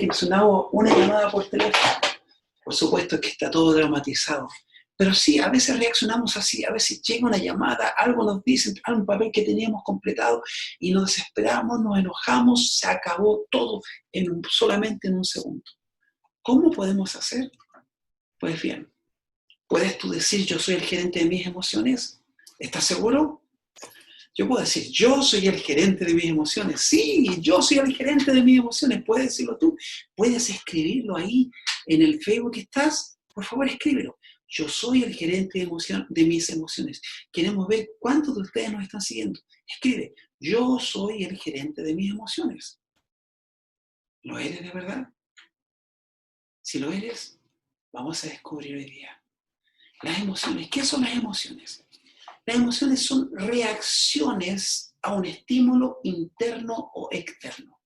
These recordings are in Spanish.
reaccionado una llamada por teléfono. Por supuesto que está todo dramatizado. Pero sí, a veces reaccionamos así, a veces llega una llamada, algo nos dicen, un papel que teníamos completado y nos desesperamos, nos enojamos, se acabó todo solamente en un segundo. ¿Cómo podemos hacer? Pues bien, ¿puedes tú decir yo soy el gerente de mis emociones? ¿Estás seguro? Yo puedo decir, yo soy el gerente de mis emociones. Sí, yo soy el gerente de mis emociones. ¿Puedes decirlo tú? ¿Puedes escribirlo ahí en el Facebook que estás? Por favor, escríbelo. Yo soy el gerente de mis emociones. Queremos ver cuántos de ustedes nos están siguiendo. Escribe, yo soy el gerente de mis emociones. ¿Lo eres de verdad? Si lo eres, vamos a descubrir hoy día. Las emociones. ¿Qué son las emociones? Las emociones son reacciones a un estímulo interno o externo.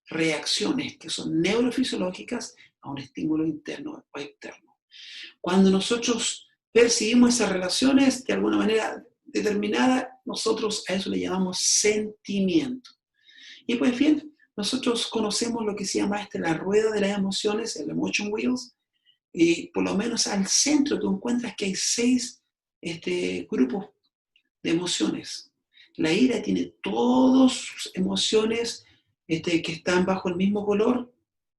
Reacciones que son neurofisiológicas a un estímulo interno o externo. Cuando nosotros percibimos esas relaciones de alguna manera determinada, nosotros a eso le llamamos sentimiento. Y pues bien, nosotros conocemos lo que se llama la rueda de las emociones, el emotion wheels, y por lo menos al centro tú encuentras que hay 6 grupos de emociones. La ira tiene todas sus emociones que están bajo el mismo color.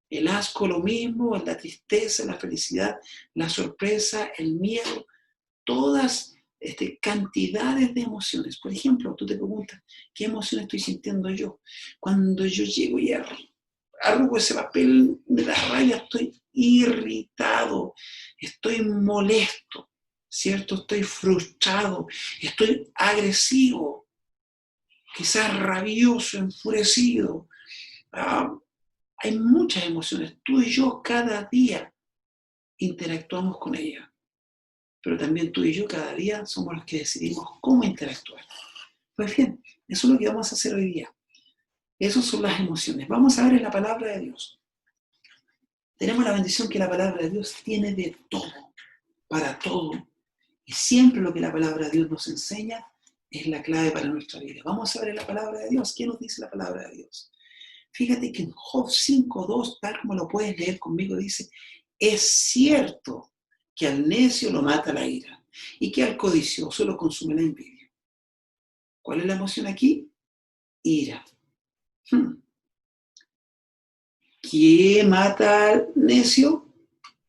El asco lo mismo, la tristeza, la felicidad, la sorpresa, el miedo, todas cantidades de emociones. Por ejemplo, tú te preguntas, ¿qué emoción estoy sintiendo yo? Cuando yo llego y arrugo ese papel, me da rabia, estoy irritado, estoy molesto, ¿cierto? Estoy frustrado, estoy agresivo, quizás rabioso, enfurecido. Hay muchas emociones. Tú y yo cada día interactuamos con ellas, pero también tú y yo cada día somos los que decidimos cómo interactuar. Pues bien, eso es lo que vamos a hacer hoy día. Esas son las emociones. Vamos a ver en la palabra de Dios. Tenemos la bendición que la palabra de Dios tiene de todo, para todo. Y siempre lo que la palabra de Dios nos enseña es la clave para nuestra vida. Vamos a ver en la palabra de Dios. ¿Qué nos dice la palabra de Dios? Fíjate que en Job 5:2, tal como lo puedes leer conmigo, dice, es cierto que al necio lo mata la ira y que al codicioso lo consume la envidia. ¿Cuál es la emoción aquí? Ira. ¿Quién mata al necio?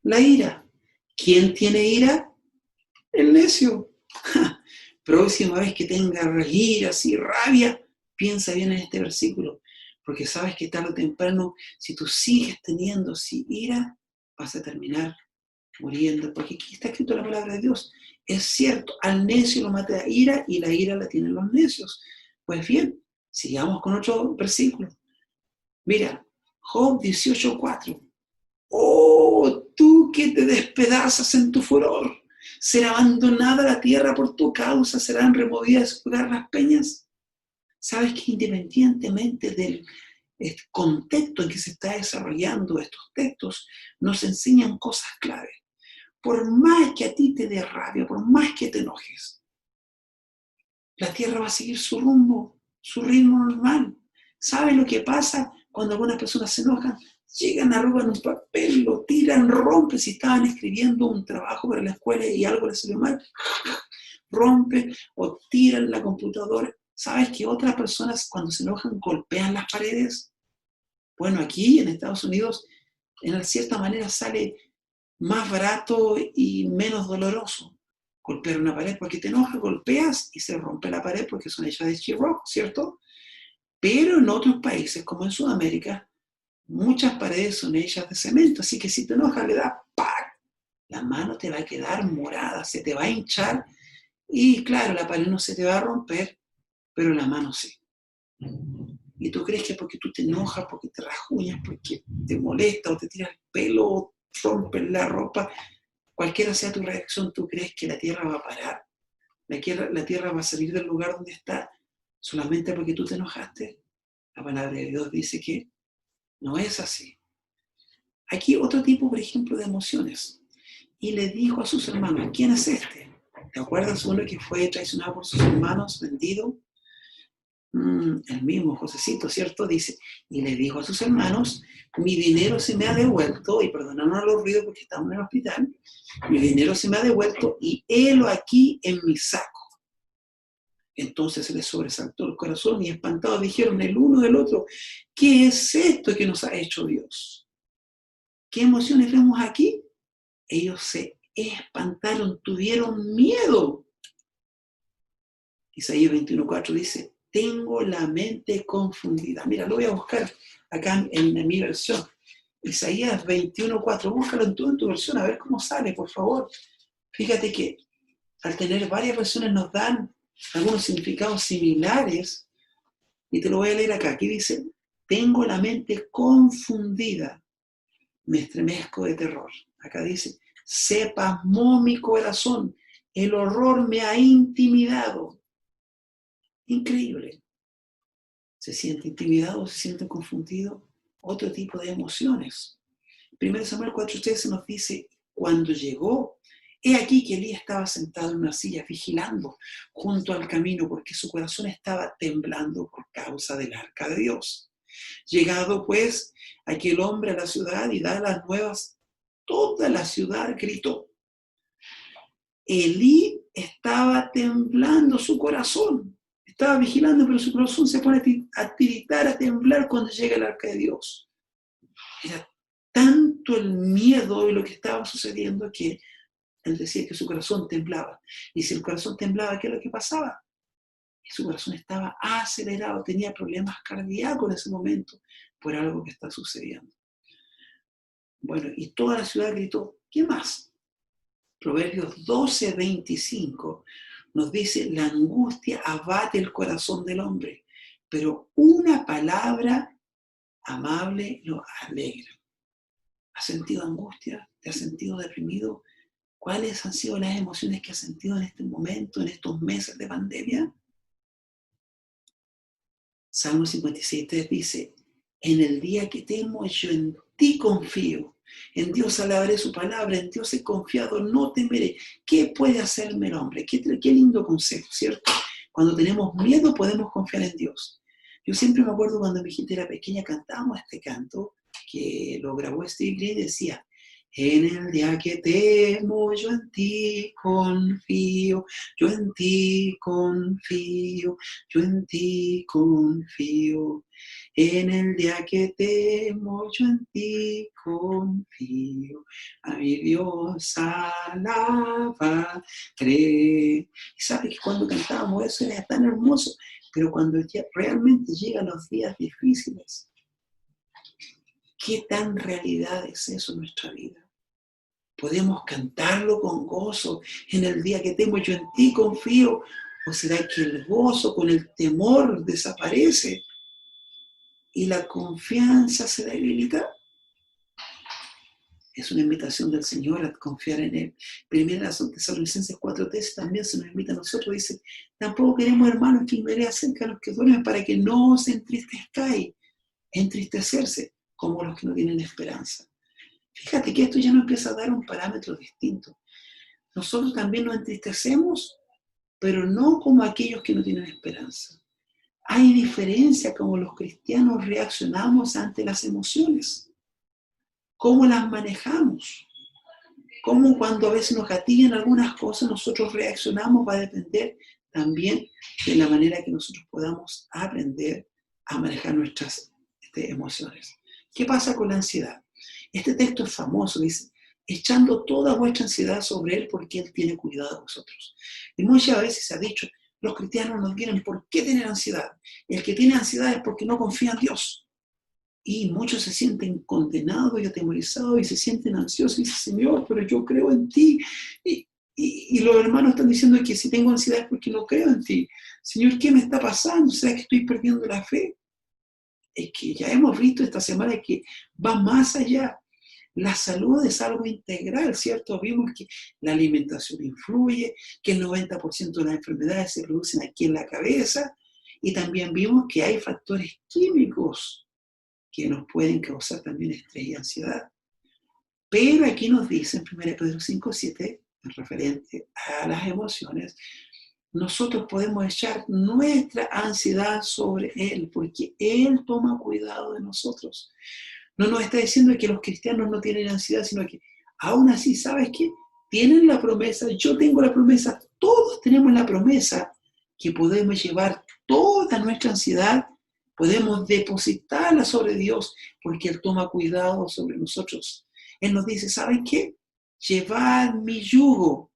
La ira. ¿Quién tiene ira? El necio. Próxima vez que tengas iras y rabia, piensa bien en este versículo, porque sabes que tarde o temprano, si tú sigues teniendo ira, vas a terminar muriendo, porque aquí está escrito la palabra de Dios. Es cierto, al necio lo mata la ira y la ira la tienen los necios. Pues bien, sigamos con otro versículo. Mira, Job 18:4. Oh, tú que te despedazas en tu furor, ¿será abandonada la tierra por tu causa? ¿Serán removidas de su lugar las peñas? Sabes que independientemente del contexto en que se está desarrollando estos textos, nos enseñan cosas clave. Por más que a ti te dé rabia, por más que te enojes, la tierra va a seguir su rumbo, su ritmo normal. ¿Sabes lo que pasa cuando algunas personas se enojan? Llegan, arrugan un papel, lo tiran, rompen. Si estaban escribiendo un trabajo para la escuela y algo les salió mal, rompen o tiran la computadora. ¿Sabes que otras personas cuando se enojan golpean las paredes? Bueno, aquí en Estados Unidos, en cierta manera sale más barato y menos doloroso golpear una pared, porque te enojas, golpeas y se rompe la pared porque son hechas de sheetrock, ¿cierto? Pero en otros países, como en Sudamérica, muchas paredes son hechas de cemento, así que si te enojas, le das ¡pac! La mano te va a quedar morada, se te va a hinchar y claro, la pared no se te va a romper, pero la mano sí. Y tú crees que porque tú te enojas, porque te rajuñas, porque te molesta o te tiras el pelo o rompes la ropa, cualquiera sea tu reacción, tú crees que la tierra va a parar, la tierra va a salir del lugar donde está solamente porque tú te enojaste. La palabra de Dios dice que no es así. Aquí otro tipo, por ejemplo, de emociones. Y le dijo a sus hermanos, ¿quién es este? ¿Te acuerdas uno que fue traicionado por sus hermanos, vendido? El mismo Josecito, ¿cierto? Dice, y le dijo a sus hermanos, mi dinero se me ha devuelto, y perdonaron los ruidos porque estamos en el hospital, mi dinero se me ha devuelto y helo aquí en mi saco. Entonces se les sobresaltó el corazón y espantados dijeron el uno del otro, ¿qué es esto que nos ha hecho Dios? ¿Qué emociones vemos aquí? Ellos se espantaron, tuvieron miedo. Isaías 21:4 dice, tengo la mente confundida. Mira, lo voy a buscar acá en mi versión. Isaías 21:4, búscalo en tu versión, a ver cómo sale, por favor. Fíjate que al tener varias versiones nos dan algunos significados similares, y te lo voy a leer acá. Aquí dice, tengo la mente confundida, me estremezco de terror. Acá dice, se pasmó mi corazón, el horror me ha intimidado. Increíble. Se siente intimidado, se siente confundido, otro tipo de emociones. 1 Samuel 4:13 nos dice, cuando llegó, he aquí que Elías estaba sentado en una silla vigilando junto al camino porque su corazón estaba temblando por causa del arca de Dios. Llegado pues aquel hombre a la ciudad y da las nuevas, toda la ciudad gritó. Elí estaba temblando su corazón. Estaba vigilando, pero su corazón se pone a tiritar, a temblar cuando llega el arca de Dios. Era tanto el miedo de lo que estaba sucediendo que él decía que su corazón temblaba. Y si el corazón temblaba, ¿qué es lo que pasaba? Y su corazón estaba acelerado, tenía problemas cardíacos en ese momento por algo que está sucediendo. Bueno, y toda la ciudad gritó, ¿qué más? Proverbios 12:25 nos dice, la angustia abate el corazón del hombre, pero una palabra amable lo alegra. ¿Has sentido angustia? ¿Te has sentido deprimido? ¿Cuáles han sido las emociones que has sentido en este momento, en estos meses de pandemia? Salmo 56:3 dice, en el día que temo, yo en ti confío. En Dios alabaré su palabra, en Dios he confiado, no temeré. ¿Qué puede hacerme el hombre? Qué lindo consejo, ¿cierto? Cuando tenemos miedo podemos confiar en Dios. Yo siempre me acuerdo cuando mi hijita era pequeña, cantábamos este canto que lo grabó Steve Green y decía, en el día que temo, yo en ti confío, yo en ti confío, yo en ti confío. En el día que temo, yo en ti confío. A mi Dios alabaré. Y sabe que cuando cantábamos eso era tan hermoso, pero cuando ya realmente llegan los días difíciles, ¿qué tan realidad es eso en nuestra vida? ¿Podemos cantarlo con gozo en el día que temo, yo en ti confío? ¿O será que el gozo con el temor desaparece y la confianza se debilita? Es una invitación del Señor a confiar en Él. Primera Tesalonicenses 4:13 también se nos invita a nosotros. Dice, tampoco queremos, hermanos, que ignoréis acerca de los que duermen para que no os entristezcáis. Entristecerse como los que no tienen esperanza. Fíjate que esto ya nos empieza a dar un parámetro distinto. Nosotros también nos entristecemos, pero no como aquellos que no tienen esperanza. Hay diferencia como los cristianos reaccionamos ante las emociones. ¿Cómo las manejamos? Cómo cuando a veces nos gatillan algunas cosas, nosotros reaccionamos va a depender también de la manera que nosotros podamos aprender a manejar nuestras emociones. ¿Qué pasa con la ansiedad? Este texto es famoso, dice, echando toda vuestra ansiedad sobre Él porque Él tiene cuidado de vosotros. Y muchas veces se ha dicho, los cristianos no tienen por qué tener ansiedad. El que tiene ansiedad es porque no confía en Dios. Y muchos se sienten condenados y atemorizados y se sienten ansiosos y dicen, Señor, pero yo creo en ti. Y los hermanos están diciendo que si tengo ansiedad es porque no creo en ti. Señor, ¿qué me está pasando? ¿Será que estoy perdiendo la fe? Es que ya hemos visto esta semana que va más allá. La salud es algo integral, ¿cierto? Vimos que la alimentación influye, que el 90% de las enfermedades se producen aquí en la cabeza, y también vimos que hay factores químicos que nos pueden causar también estrés y ansiedad. Pero aquí nos dice en 1 Pedro 5:7, en referente a las emociones, nosotros podemos echar nuestra ansiedad sobre Él, porque Él toma cuidado de nosotros. No nos está diciendo que los cristianos no tienen ansiedad, sino que aún así, ¿sabes qué? Tienen la promesa, yo tengo la promesa, todos tenemos la promesa que podemos llevar toda nuestra ansiedad, podemos depositarla sobre Dios, porque Él toma cuidado sobre nosotros. Él nos dice, ¿saben qué? Llevad mi yugo,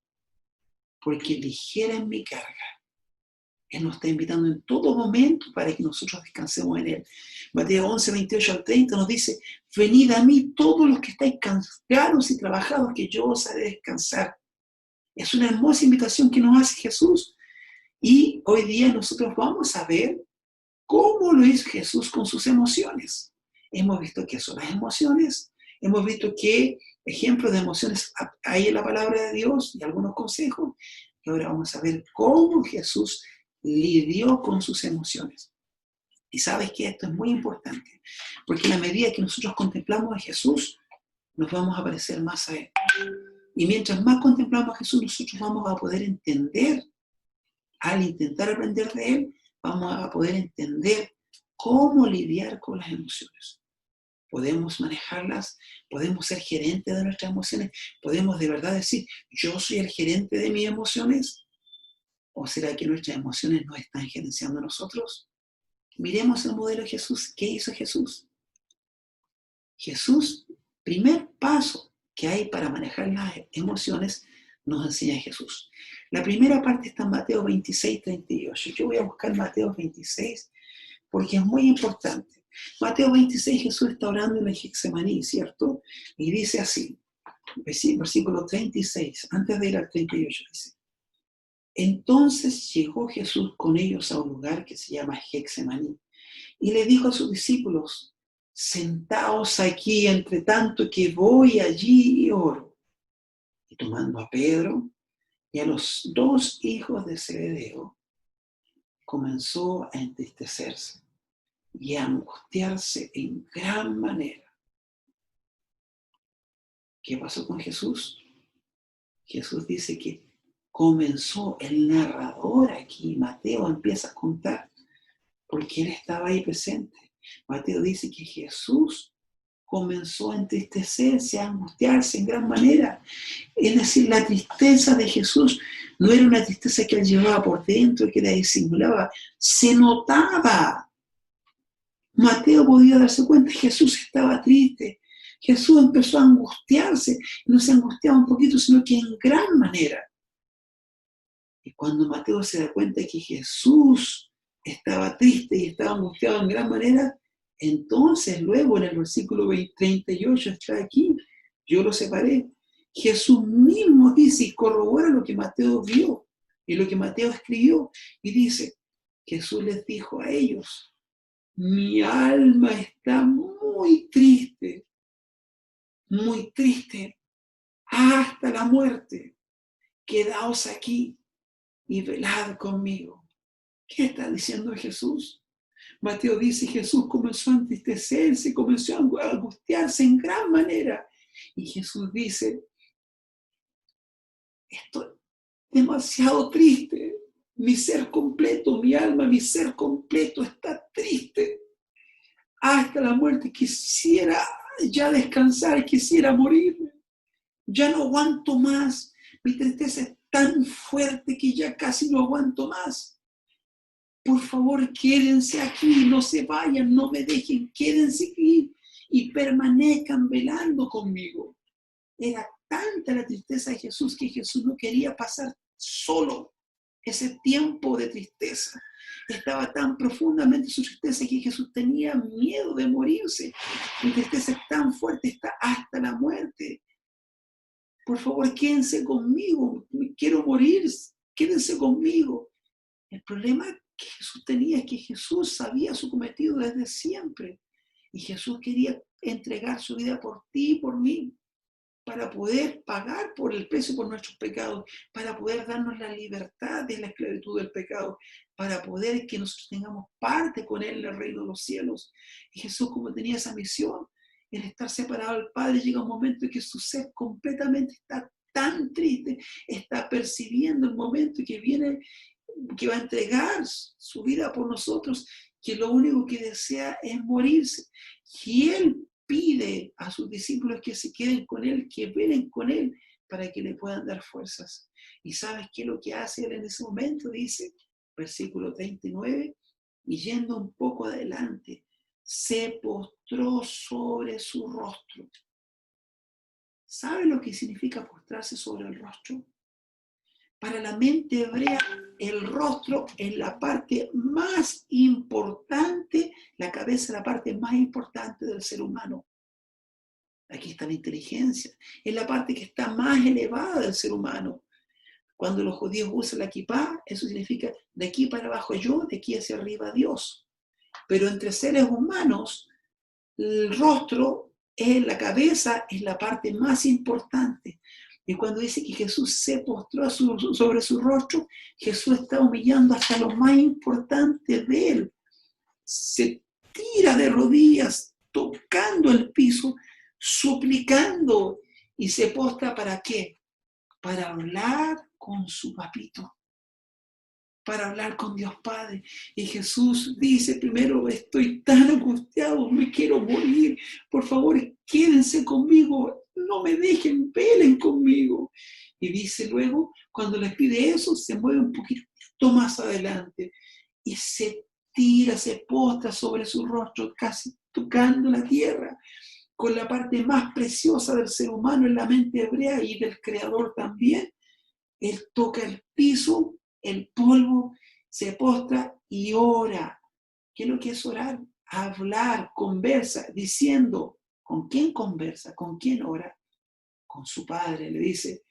porque ligera es mi carga. Él nos está invitando en todo momento para que nosotros descansemos en Él. Mateo 11, 28 al 30 nos dice, venid a mí todos los que estáis cansados y trabajados, que yo os haré descansar. Es una hermosa invitación que nos hace Jesús. Y hoy día nosotros vamos a ver cómo lo hizo Jesús con sus emociones. Hemos visto qué son las emociones, hemos visto qué ejemplos de emociones hay en la palabra de Dios y algunos consejos. Y ahora vamos a ver cómo Jesús lidió con sus emociones. Y sabes que esto es muy importante, porque a la medida que nosotros contemplamos a Jesús, nos vamos a parecer más a Él. Y mientras más contemplamos a Jesús, nosotros vamos a poder entender, al intentar aprender de Él, vamos a poder entender cómo lidiar con las emociones. Podemos manejarlas, podemos ser gerentes de nuestras emociones, podemos de verdad decir, yo soy el gerente de mis emociones. ¿O será que nuestras emociones nos están gerenciando a nosotros? Miremos el modelo de Jesús. ¿Qué hizo Jesús? Jesús, primer paso que hay para manejar las emociones, nos enseña Jesús. La primera parte está en Mateo 26, 38. Yo voy a buscar Mateo 26 porque es muy importante. Mateo 26, Jesús está orando en el Getsemaní, ¿cierto? Y dice así, versículo 36, antes de ir al 38, dice, entonces llegó Jesús con ellos a un lugar que se llama Getsemaní y le dijo a sus discípulos, sentaos aquí entre tanto que voy allí y oro. Y tomando a Pedro y a los dos hijos de Zebedeo, comenzó a entristecerse y a angustiarse en gran manera. ¿Qué pasó con Jesús? Jesús dice que comenzó, el narrador aquí, Mateo, empieza a contar, porque él estaba ahí presente. Mateo dice que Jesús comenzó a entristecerse, a angustiarse en gran manera. Es decir, la tristeza de Jesús no era una tristeza que él llevaba por dentro, que la disimulaba, se notaba. Mateo podía darse cuenta que Jesús estaba triste. Jesús empezó a angustiarse, no se angustiaba un poquito, sino que en gran manera. Y cuando Mateo se da cuenta que Jesús estaba triste y estaba angustiado en gran manera, entonces luego en el versículo 38 está aquí, yo lo separé. Jesús mismo dice y corrobora lo que Mateo vio y lo que Mateo escribió. Y dice, Jesús les dijo a ellos, mi alma está muy triste, hasta la muerte. Quedaos aquí y velad conmigo. ¿Qué está diciendo Jesús? Mateo dice, Jesús comenzó a entristecerse, comenzó a angustiarse en gran manera. Y Jesús dice, estoy demasiado triste. Mi ser completo, mi alma, mi ser completo está triste. Hasta la muerte quisiera ya descansar, quisiera morirme. Ya no aguanto más. Mi tristeza es tan fuerte que ya casi no aguanto más. Por favor, quédense aquí, no se vayan, no me dejen, quédense aquí y permanezcan velando conmigo. Era tanta la tristeza de Jesús que Jesús no quería pasar solo ese tiempo de tristeza. Estaba tan profundamente su tristeza que Jesús tenía miedo de morirse. Mi tristeza es tan fuerte, está hasta la muerte. Por favor, quédense conmigo, quiero morir, quédense conmigo. El problema que Jesús tenía es que Jesús sabía su cometido desde siempre. Y Jesús quería entregar su vida por ti y por mí, para poder pagar por el precio por nuestros pecados, para poder darnos la libertad de la esclavitud del pecado, para poder que nosotros tengamos parte con Él en el reino de los cielos. Y Jesús, como tenía esa misión, el estar separado del Padre, llega un momento en que su ser completamente está tan triste, está percibiendo el momento que viene que va a entregar su vida por nosotros, que lo único que desea es morirse. Y Él pide a sus discípulos que se queden con Él, que velen con Él, para que le puedan dar fuerzas. ¿Y sabes qué es lo que hace Él en ese momento? Dice, versículo 39, y yendo un poco adelante, se postró sobre su rostro. ¿Sabe lo que significa postrarse sobre el rostro? Para la mente hebrea, el rostro es la parte más importante, la cabeza es la parte más importante del ser humano. Aquí está la inteligencia, es la parte que está más elevada del ser humano. Cuando los judíos usan la kipá, eso significa de aquí para abajo yo, de aquí hacia arriba Dios. Pero entre seres humanos, el rostro, la cabeza, es la parte más importante. Y cuando dice que Jesús se postró sobre su rostro, Jesús está humillando hasta lo más importante de él. Se tira de rodillas, tocando el piso, suplicando, y se postra ¿para qué? Para hablar con su papito, para hablar con Dios Padre. Y Jesús dice primero, estoy tan angustiado, me quiero morir, por favor quédense conmigo, no me dejen, velen conmigo. Y dice luego, cuando les pide eso, se mueve un poquito más adelante y se tira, se postra sobre su rostro, casi tocando la tierra, con la parte más preciosa del ser humano en la mente hebrea y del Creador también. Él toca el piso, el polvo, se postra y ora. ¿Qué es lo que es orar? Hablar, conversa, diciendo, ¿con quién conversa? ¿Con quién ora? Con su padre. Le dice,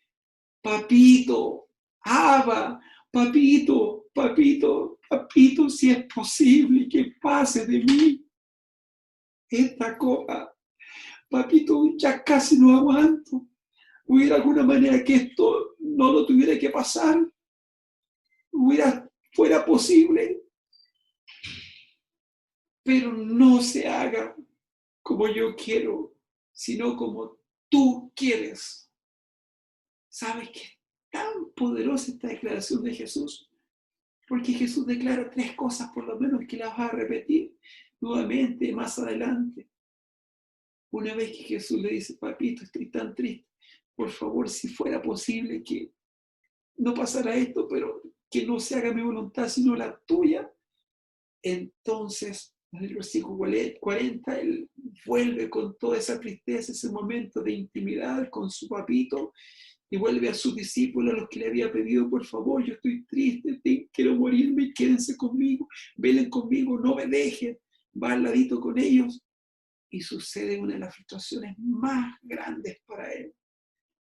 papito, Abba, papito, papito, papito, si es posible que pase de mí esta copa. Papito, ya casi no aguanto. ¿Hubiera alguna manera que esto no lo tuviera que pasar? Fuera posible, pero no se haga como yo quiero, sino como tú quieres. ¿Sabes qué? Tan poderosa esta declaración de Jesús, porque Jesús declara tres cosas por lo menos que las va a repetir nuevamente más adelante. Una vez que Jesús le dice, papito, estoy tan triste, por favor, si fuera posible que no pasara esto, pero que no se haga mi voluntad, sino la tuya. Entonces, en el versículo 40, él vuelve con toda esa tristeza, ese momento de intimidad con su papito, y vuelve a sus discípulos, a los que le había pedido, por favor, yo estoy triste, quiero morirme, quédense conmigo, velen conmigo, no me dejen. Va al ladito con ellos, y sucede una de las frustraciones más grandes para él.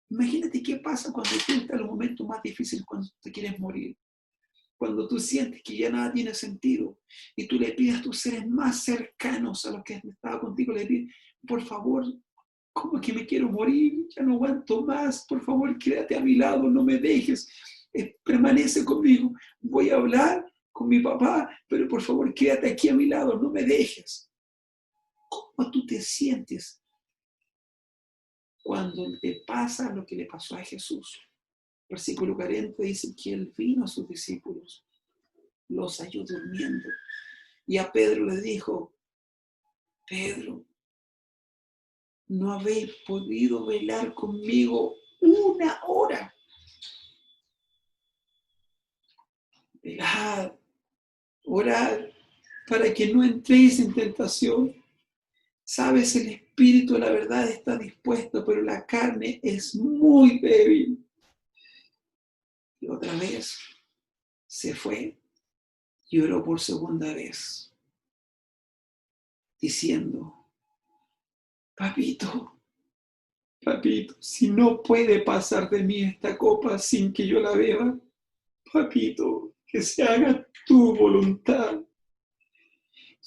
Imagínate qué pasa cuando tú estás en los momentos más difíciles, cuando te quieres morir. Cuando tú sientes que ya nada tiene sentido y tú le pides a tus seres más cercanos, a los que estaban contigo, le pides, por favor, ¿cómo que me quiero morir? Ya no aguanto más, por favor, quédate a mi lado, no me dejes, permanece conmigo. Voy a hablar con mi papá, pero por favor, quédate aquí a mi lado, no me dejes. ¿Cómo tú te sientes cuando te pasa lo que le pasó a Jesús? Versículo 40 dice que él vino a sus discípulos, los halló durmiendo. Y a Pedro le dijo, Pedro, ¿no habéis podido velar conmigo una hora? Velad, orad, para que no entréis en tentación. Sabes, el espíritu, la verdad, está dispuesto, pero la carne es muy débil. Y otra vez se fue y oró por segunda vez, diciendo, papito, papito, si no puede pasar de mí esta copa sin que yo la beba, papito, que se haga tu voluntad.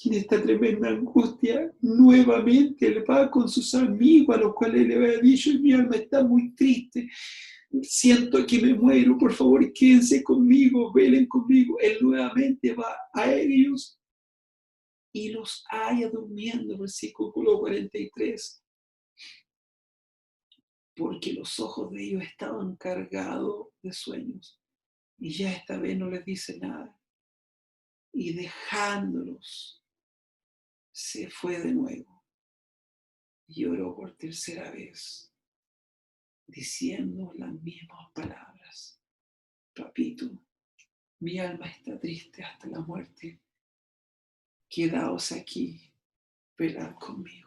Y en esta tremenda angustia, nuevamente él va con sus amigos, a los cuales le había dicho, mi alma está muy triste, siento que me muero, por favor quédense conmigo, velen conmigo. Él nuevamente va a ellos y los halla durmiendo, versículo 43. Porque los ojos de ellos estaban cargados de sueños. Y ya esta vez no les dice nada. Y dejándolos, se fue de nuevo. Y oró por tercera vez, diciendo las mismas palabras. Papito, mi alma está triste hasta la muerte. Quedaos aquí, velad conmigo.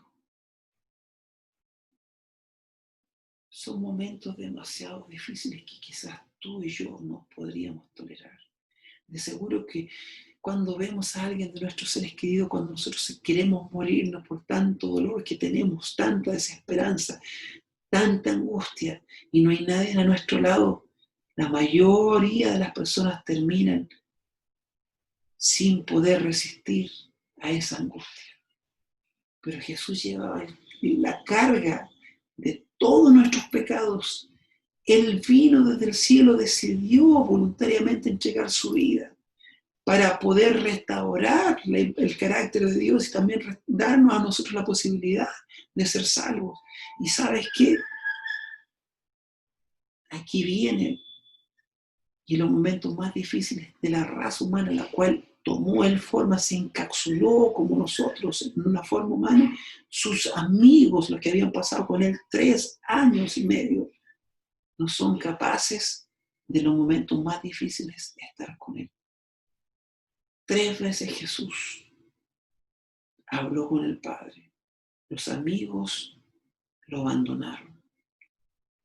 Son momentos demasiado difíciles que quizás tú y yo no podríamos tolerar. De seguro que cuando vemos a alguien de nuestros seres queridos, cuando nosotros queremos morirnos por tanto dolor que tenemos, tanta desesperanza, tanta angustia, y no hay nadie a nuestro lado, la mayoría de las personas terminan sin poder resistir a esa angustia. Pero Jesús llevaba la carga de todos nuestros pecados. Él vino desde el cielo, decidió voluntariamente entregar su vida para poder restaurar el carácter de Dios y también darnos a nosotros la posibilidad de ser salvos. ¿Y sabes qué? Aquí viene, y los momentos más difíciles de la raza humana, la cual tomó él forma, se encapsuló como nosotros en una forma humana, sus amigos, los que habían pasado con él 3 años y medio, no son capaces de los momentos más difíciles de estar con él. 3 veces Jesús habló con el Padre. Los amigos lo abandonaron,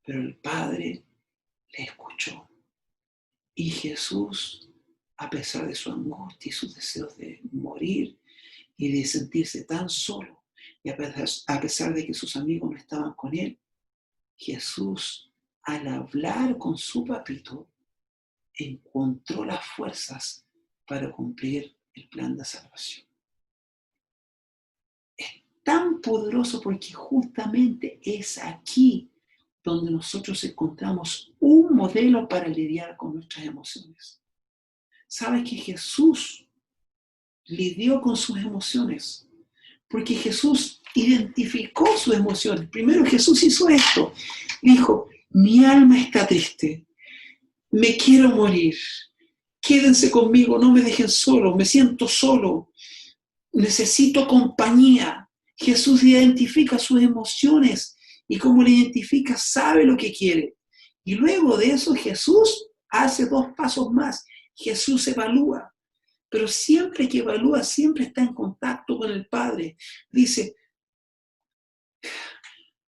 pero el Padre le escuchó. Y Jesús, a pesar de su angustia y sus deseos de morir y de sentirse tan solo, y a pesar de que sus amigos no estaban con él, Jesús, al hablar con su papito, encontró las fuerzas para cumplir el plan de salvación. Es tan poderoso porque justamente es aquí donde nosotros encontramos un modelo para lidiar con nuestras emociones. ¿Sabes que Jesús lidió con sus emociones? Porque Jesús identificó sus emociones. Primero Jesús hizo esto. Dijo, mi alma está triste, me quiero morir, quédense conmigo, no me dejen solo, me siento solo, necesito compañía. Jesús identifica sus emociones y como le identifica, sabe lo que quiere. Y luego de eso Jesús hace 2 pasos más. Jesús evalúa, pero siempre que evalúa, siempre está en contacto con el Padre. Dice,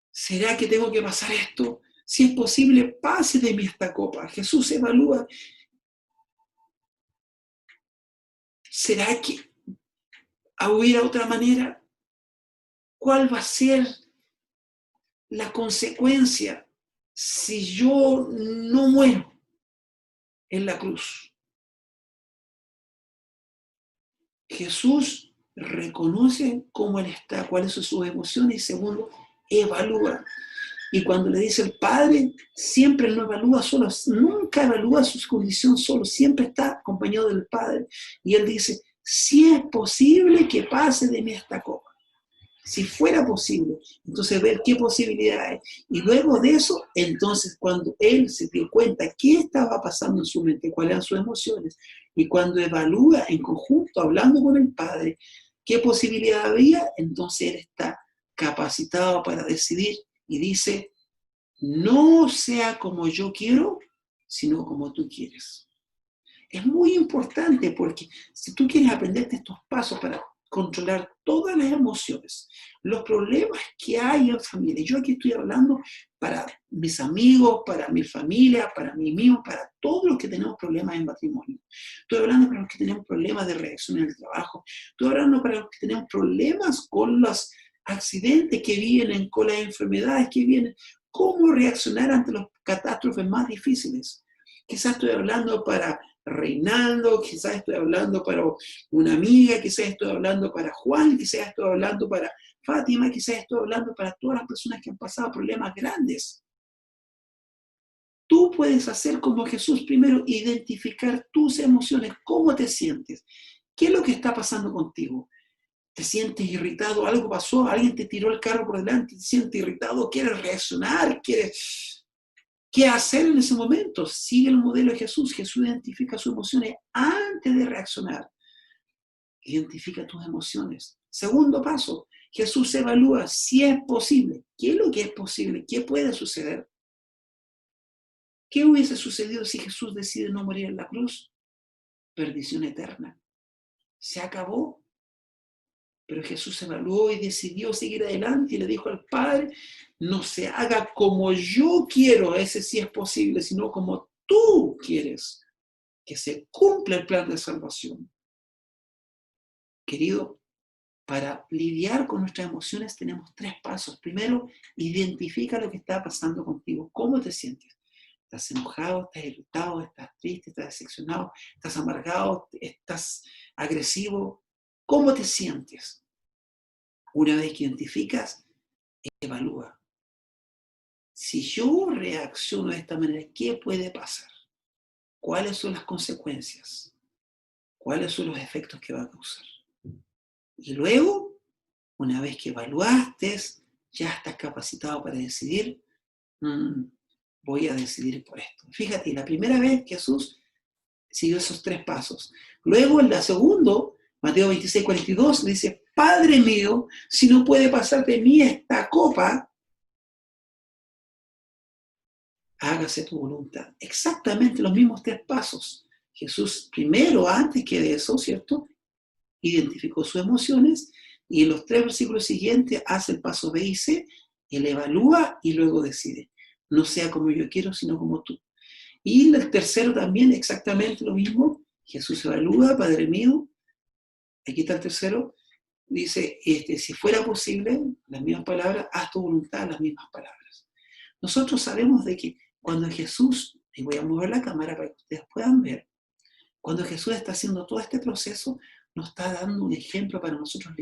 ¿será que tengo que pasar esto? Si es posible, pase de mí esta copa. Jesús evalúa. ¿Será que hubiera otra manera? ¿Cuál va a ser la consecuencia si yo no muero en la cruz? Jesús reconoce cómo él está, cuáles son sus emociones y segundo, evalúa. Y cuando le dice el Padre, siempre él no evalúa solo, nunca evalúa su condición solo, siempre está acompañado del Padre. Y él dice, si es posible que pase de mí esta copa. Si fuera posible, entonces ver qué posibilidad hay. Y luego de eso, entonces cuando él se dio cuenta qué estaba pasando en su mente, cuáles eran sus emociones, y cuando evalúa en conjunto, hablando con el Padre, qué posibilidad había, entonces él está capacitado para decidir y dice, no sea como yo quiero, sino como tú quieres. Es muy importante porque si tú quieres aprenderte estos pasos para controlar todas las emociones, los problemas que hay en familia, yo aquí estoy hablando para mis amigos, para mi familia, para mí mismo, para todos los que tenemos problemas en matrimonio. Estoy hablando para los que tenemos problemas de reacción en el trabajo. Estoy hablando para los que tenemos problemas con los accidentes que vienen, con las enfermedades que vienen. ¿Cómo reaccionar ante las catástrofes más difíciles? Quizás estoy hablando para Reinaldo, quizás estoy hablando para una amiga, quizás estoy hablando para Juan, quizás estoy hablando para Fátima, quizás estoy hablando para todas las personas que han pasado problemas grandes. Tú puedes hacer como Jesús primero, identificar tus emociones, cómo te sientes, qué es lo que está pasando contigo. ¿Te sientes irritado? ¿Algo pasó? ¿Alguien te tiró el carro por delante? ¿Te sientes irritado? ¿Quieres reaccionar? ¿Quieres ¿Qué hacer en ese momento? Sigue el modelo de Jesús. Jesús identifica sus emociones antes de reaccionar. Identifica tus emociones. Segundo paso, Jesús evalúa si es posible. ¿Qué es lo que es posible? ¿Qué puede suceder? ¿Qué hubiese sucedido si Jesús decide no morir en la cruz? Perdición eterna. Se acabó. Pero Jesús evaluó y decidió seguir adelante y le dijo al Padre, no se haga como yo quiero, ese sí es posible, sino como tú quieres, que se cumpla el plan de salvación. Querido, para lidiar con nuestras emociones tenemos 3 pasos. Primero, identifica lo que está pasando contigo. ¿Cómo te sientes? ¿Estás enojado? ¿Estás irritado? ¿Estás triste? ¿Estás decepcionado? ¿Estás amargado? ¿Estás agresivo? ¿Cómo te sientes? Una vez que identificas, evalúa. Si yo reacciono de esta manera, ¿qué puede pasar? ¿Cuáles son las consecuencias? ¿Cuáles son los efectos que va a causar? Y luego, una vez que evaluaste, ya estás capacitado para decidir, voy a decidir por esto. Fíjate, la primera vez Jesús siguió esos 3 pasos. Luego, en la segunda, Mateo 26, 42, dice, Padre mío, si no puede pasar de mí esta copa, hágase tu voluntad. Exactamente los mismos 3 pasos. Jesús primero, antes que de eso, ¿cierto? Identificó sus emociones y en los 3 versículos siguientes hace el paso B y C, él evalúa y luego decide. No sea como yo quiero, sino como tú. Y el tercero también, exactamente lo mismo. Jesús evalúa, Padre mío, aquí está el tercero, dice, si fuera posible, las mismas palabras, haz tu voluntad, las mismas palabras. Nosotros sabemos de que cuando Jesús, y voy a mover la cámara para que ustedes puedan ver, cuando Jesús está haciendo todo este proceso, nos está dando un ejemplo para nosotros